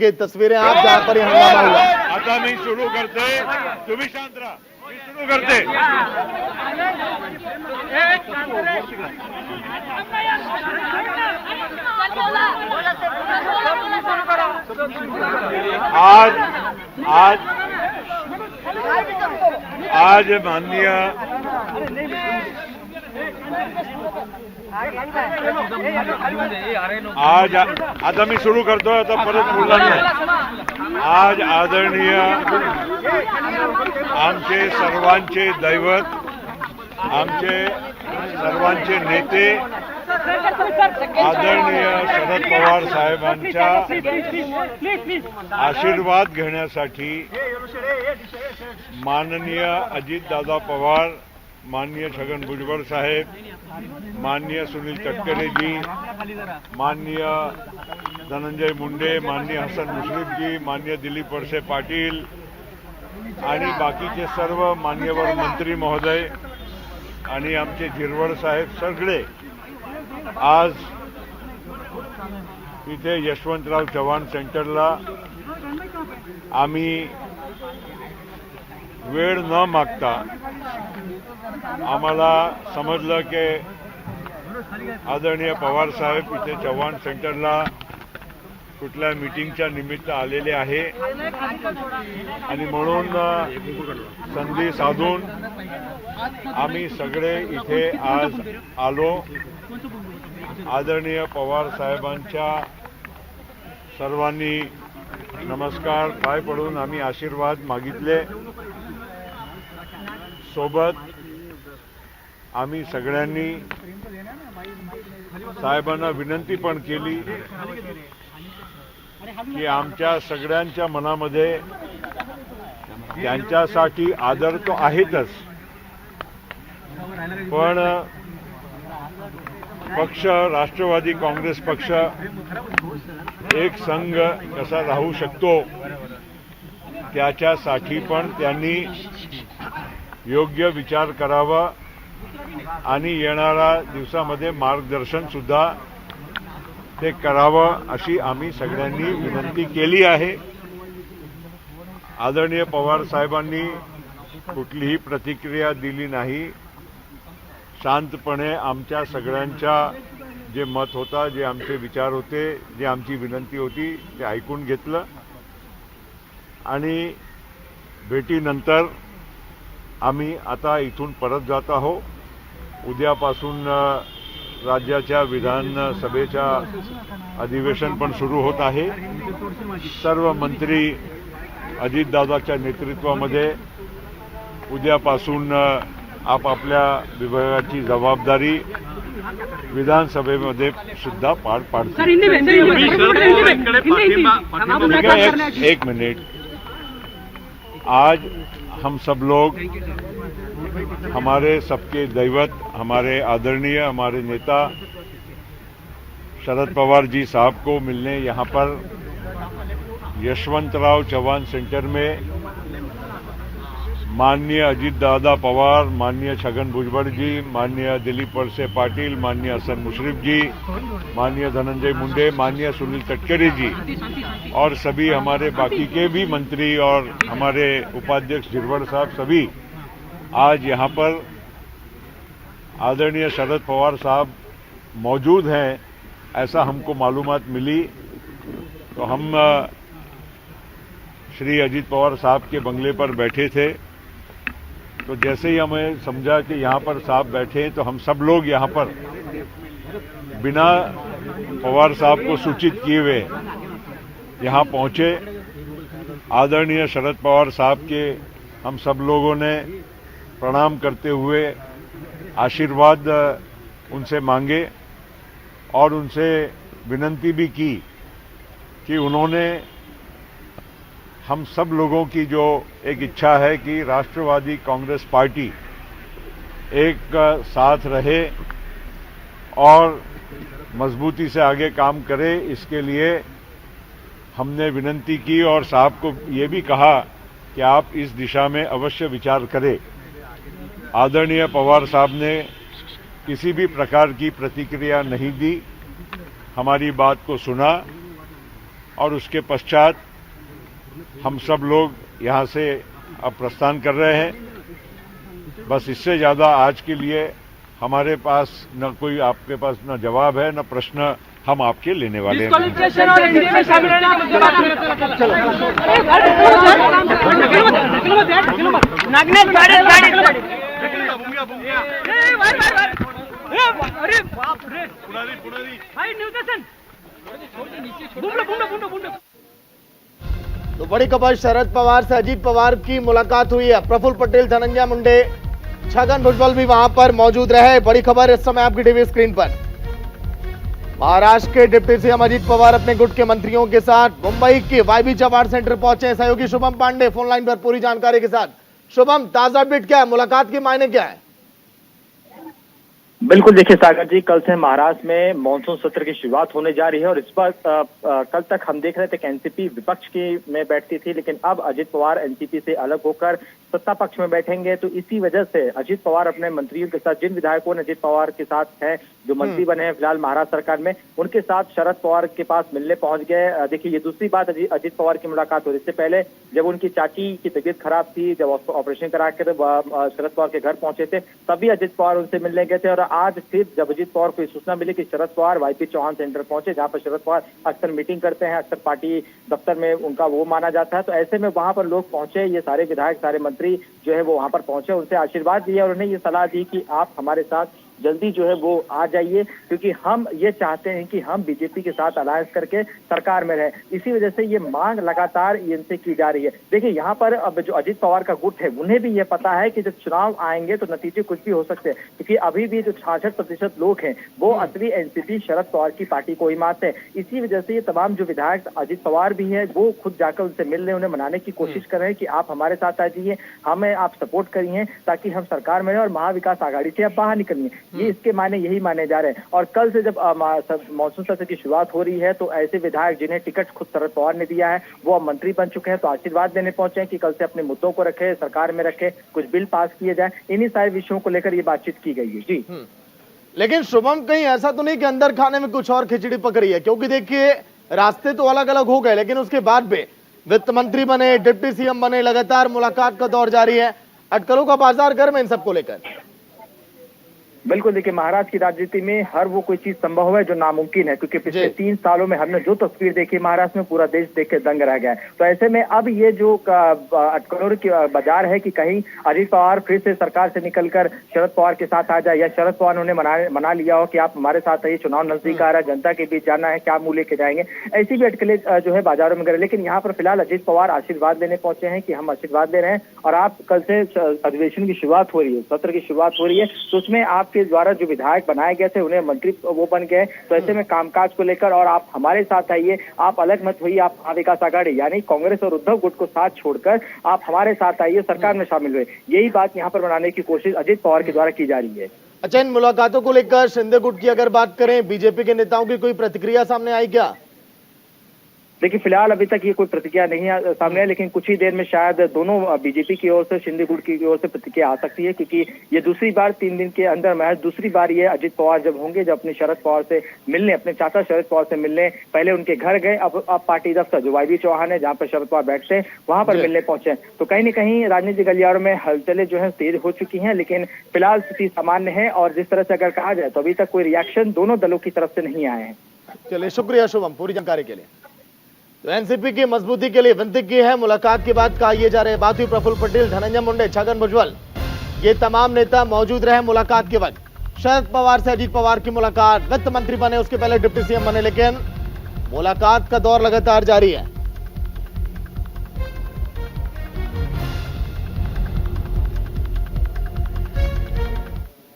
की तस्वीरें आप जहां पर ये हंगामा हुआ। आता मी सुरू करते, तुम्ही शांत राहा, मी सुरू करते। आज माननीय आज आता मी सुरू करतोय, आता परत बोलणार नाही। आज आदरणीय आमचे सर्वांचे दैवत, आमचे सर्वांचे नेते आदरणीय शरद पवार साहेबांच्या आशीर्वाद घेण्यासाठी माननीय अजितदादा पवार, माननीय छगन भुजबळ साहेब, माननीय सुनील तटकरे जी, माननीय धनंजय मुंडे, माननीय हसन मुश्रीफ जी, माननीय दिलीप वळसे पाटील आणि बाकीचे सर्व मान्यवर मंत्री महोदय आणि आमचे झिरवळ साहेब सगळे आज इथे यशवंतराव चव्हाण सेंटरला आम्ही वेळ न मागता आम्हाला समजलं की आदरणीय पवार साहेब इथे चव्हाण सेंटरला कुठल्या मीटिंगच्या निमित्त आलेले आहे आणि म्हणून संधी साधून आम्ही सगळे इथे आज आलो। आदरणीय पवार साहेबांच्या सर्वांनी नमस्कार पाय पडून आम्ही आशीर्वाद मागितले। सोबत आम्ही सगळ्यांनी साहेबांना विनंती पण केली की आमच्या सगळ्यांच्या मनामध्ये त्यांच्यासाठी आदर तो आहेतच, पण पक्ष राष्ट्रवादी काँग्रेस पक्ष एक संघ कसा राहू शकतो त्याच्यासाठी पण त्यांनी योग्य विचार करावा आणि येणाऱ्या दिवसामध्ये मार्गदर्शन सुद्धा ते करावं अशी आम्ही सगळ्यांनी विनंती केली आहे। आदरणीय पवार साहेबांनी कुठलीही प्रतिक्रिया दिली नाही, शांतपणे आमच्या सगळ्यांच्या जे मत होता, जे आमचे विचार होते, जे आमची विनंती होती ते ऐकून घेतलं आणि भेटीनंतर आम्ही आता इथून परत जात आहोत। उद्यापासून राज्याच्या विधानसभेच्या अधिवेशन पण सुरू होत आहे। सर्व मंत्री अजितदादाच्या नेतृत्वामध्ये उद्यापासून आपापल्या विभागाची जबाबदारी विधानसभेमध्ये सुद्धा पार पाडतील। एक मिनट, आज हम सब लोग हमारे सबके दैवत, हमारे आदरणीय हमारे नेता शरद पवार जी साहब को मिलने यहाँ पर यशवंतराव चव्हाण सेंटर में माननीय अजितदादा पवार, माननीय छगन भुजबळ जी, माननीय दिलीप वळसे पाटिल, माननीय हसन मुश्रीफ जी, माननीय धनंजय मुंडे, माननीय सुनील तटकरे जी और सभी हमारे बाकी के भी मंत्री और हमारे उपाध्यक्ष झिरवळ साहब सभी आज यहाँ पर आदरणीय शरद पवार साहब मौजूद हैं, ऐसा हमको मालूमात मिली। तो हम श्री अजित पवार साहब के बंगले पर बैठे थे, तो जैसे ही हमें समझा कि यहाँ पर साहब बैठे हैं तो हम सब लोग यहाँ पर बिना पवार साहब को सूचित किए हुए यहाँ पहुंचे। आदरणीय शरद पवार साहब के हम सब लोगों ने प्रणाम करते हुए आशीर्वाद उनसे मांगे और उनसे विनंती भी की कि उन्होंने हम सब लोगों की जो एक इच्छा है कि राष्ट्रवादी कांग्रेस पार्टी एक साथ रहे और मजबूती से आगे काम करे, इसके लिए हमने विनंती की और साहब को ये भी कहा कि आप इस दिशा में अवश्य विचार करें। आदरणीय पवार साहब ने किसी भी प्रकार की प्रतिक्रिया नहीं दी, हमारी बात को सुना और उसके पश्चात हम सब लोग यहाँ से अब प्रस्थान कर रहे हैं। बस इससे ज़्यादा आज के लिए हमारे पास न कोई आपके पास न जवाब है न प्रश्न हम आपके लेने वाले हैं। तो बड़ी खबर, शरद पवार से अजीत पवार की मुलाकात हुई है। प्रफुल्ल पटेल, धनंजय मुंडे, छगन भुजबल भी वहां पर मौजूद रहे। बड़ी खबर इस समय आपकी टीवी स्क्रीन पर। महाराष्ट्र के डिप्टी सीएम अजीत पवार अपने गुट के मंत्रियों के साथ मुंबई के वाईबी जवाहर सेंटर पहुंचे। सहयोगी शुभम पांडे फोन लाइन पर पूरी जानकारी के साथ। शुभम, ताजा अपडेट क्या है, मुलाकात के मायने क्या है? बिल्कुल, देखिए सागर जी, कल से महाराष्ट्र में मानसून सत्र की शुरुआत होने जा रही है और इस पर कल तक हम देख रहे थे कि एनसीपी विपक्ष की में बैठती थी, लेकिन अब अजीत पवार एनसीपी से अलग होकर सत्ता पक्ष में बैठेंगे। तो इसी वजह से अजीत पवार अपने मंत्रियों के साथ, जिन विधायकों ने अजीत पवार के साथ हैं, जो मंत्री बने हैं फिलहाल महाराष्ट्र सरकार में, उनके साथ शरद पवार के पास मिलने पहुंच गए। देखिए, ये दूसरी बात अजीत पवार की मुलाकात हो रही। इससे पहले जब उनकी चाची की तबीयत खराब थी, जब ऑपरेशन करा कर शरद पवार के घर पहुंचे थे, तभी अजीत पवार उनसे मिलने गए थे। और आज फिर जब अजीत पवार को सूचना मिली कि शरद पवार वाईपी चौहान सेंटर पहुंचे, जहां पर शरद पवार अक्सर मीटिंग करते हैं, अक्सर पार्टी दफ्तर में उनका वो माना जाता है, तो ऐसे में वहां पर लोग पहुंचे, ये सारे विधायक, सारे मंत्री जो है वो वहां पर पहुंचे, उनसे आशीर्वाद दिया और उन्हें ये सलाह दी कि आप हमारे साथ जल्दी जो है वो आ जाइए, क्योंकि हम ये चाहते हैं कि हम बीजेपी के साथ अलायंस करके सरकार में रहें। इसी वजह से ये मांग लगातार इनसे की जा रही है। देखिए, यहाँ पर अब जो अजीत पवार का गुट है, उन्हें भी ये पता है कि जब चुनाव आएंगे तो नतीजे कुछ भी हो सकते हैं, क्योंकि अभी भी जो 66% लोग हैं वो असली एनसीपी शरद पवार की पार्टी को ही मानते हैं। इसी वजह से ये तमाम जो विधायक, अजीत पवार भी है, वो खुद जाकर उनसे मिल रहे, उन्हें मनाने की कोशिश कर रहे हैं कि आप हमारे साथ आ जाइए, हमें आप सपोर्ट करिए ताकि हम सरकार में रहें और महाविकास आघाड़ी से अब बाहर निकलिए। ये इसके मायने यही माने जा रहे हैं। और कल से जब मानसून सत्र की शुरुआत हो रही है, तो ऐसे विधायक जिन्हें टिकट खुद शरद पवार ने दिया है, वो अब मंत्री बन चुके हैं, तो आशीर्वाद देने पहुंचे हैं कि कल से अपने मुद्दों को रखे, सरकार में रखे, कुछ बिल पास किए जाए। इन्हीं सारे विषयों को लेकर ये बातचीत की गई है। जी, लेकिन शुभम, कहीं ऐसा तो नहीं कि अंदर खाने में कुछ और खिचड़ी पक रही है? क्योंकि देखिए, रास्ते तो अलग अलग हो गए, लेकिन उसके बाद भी वित्त मंत्री बने, डिप्टी सीएम बने, लगातार मुलाकात का दौर जारी है। अटकलों का बाजार गर्म है इन सबको लेकर। बिल्कुल, देखिए, महाराष्ट्र की राजनीति में हर वो कोई चीज संभव है जो नामुमकिन है, क्योंकि पिछले 3 सालों में हमने जो तस्वीर देखी महाराष्ट्र में, पूरा देश देख के दंग रह गया है। तो ऐसे में अब ये जो अटकलों की बाजार है कि कहीं अजीत पवार फिर से सरकार से निकलकर शरद पवार के साथ आ जाए, या शरद पवार ने उन्हें मना लिया हो कि आप हमारे साथ आइए, चुनाव नजदीक आ रहा है, जनता के बीच जाना है, क्या मुंह लेके जाएंगे। ऐसी भी अटकलें जो है बाजारों में गिरे। लेकिन यहाँ पर फिलहाल अजीत पवार आशीर्वाद देने पहुंचे हैं कि हम आशीर्वाद दे रहे हैं और आप कल से अधिवेशन की शुरुआत हो रही है, सत्र की शुरुआत हो रही है, तो उसमें आपके द्वारा जो विधायक बनाए गए थे उन्हें मंत्री वो बन गए। तो ऐसे में कामकाज को लेकर और आप हमारे साथ आइए, आप अलग मत होइए, आप महाविकास आघाड़ी यानी कांग्रेस और उद्धव गुट को साथ छोड़कर आप हमारे साथ आइए, सरकार में शामिल हुए। यही बात यहाँ पर बनाने की कोशिश अजीत पवार के द्वारा की जा रही है। अच्छा, इन मुलाकातों को लेकर शिंदे गुट की अगर बात करें, बीजेपी के नेताओं की कोई प्रतिक्रिया सामने आई क्या? देखिए, फिलहाल अभी तक ये कोई प्रतिक्रिया नहीं सामने है, लेकिन कुछ ही देर में शायद दोनों बीजेपी की ओर से, शिंदे गुट की ओर से प्रतिक्रिया आ सकती है, क्योंकि ये दूसरी बार 3 दिन के अंदर महज दूसरी बार ये अजीत पवार जब होंगे, जब अपने शरद पवार से मिलने, अपने चाचा शरद पवार से मिलने, पहले उनके घर गए, अब पार्टी दफ्तर जो वाईबी चौहान है, जहाँ पर शरद पवार बैठते हैं, वहां पर मिलने पहुंचे। तो कहीं न कहीं राजनीतिक गलियारों में हलचलें जो है तेज हो चुकी हैं, लेकिन फिलहाल स्थिति सामान्य है और जिस तरह से अगर कहा जाए तो अभी तक कोई रिएक्शन दोनों दलों की तरफ से नहीं आए हैं। चलिए, शुक्रिया शुभम पूरी जानकारी के लिए। तो एनसीपी की मजबूती के लिए विनती की है। मुलाकात के बाद कहा यह जा रहे बात हुई प्रफुल्ल पटेल, धनंजय मुंडे, छगन भुजबल, ये तमाम नेता मौजूद रहे मुलाकात के वक्त। शरद पवार से अजीत पवार की मुलाकात, वित्त मंत्री बने, उसके पहले डिप्टी सीएम बने, लेकिन मुलाकात का दौर लगातार जारी है।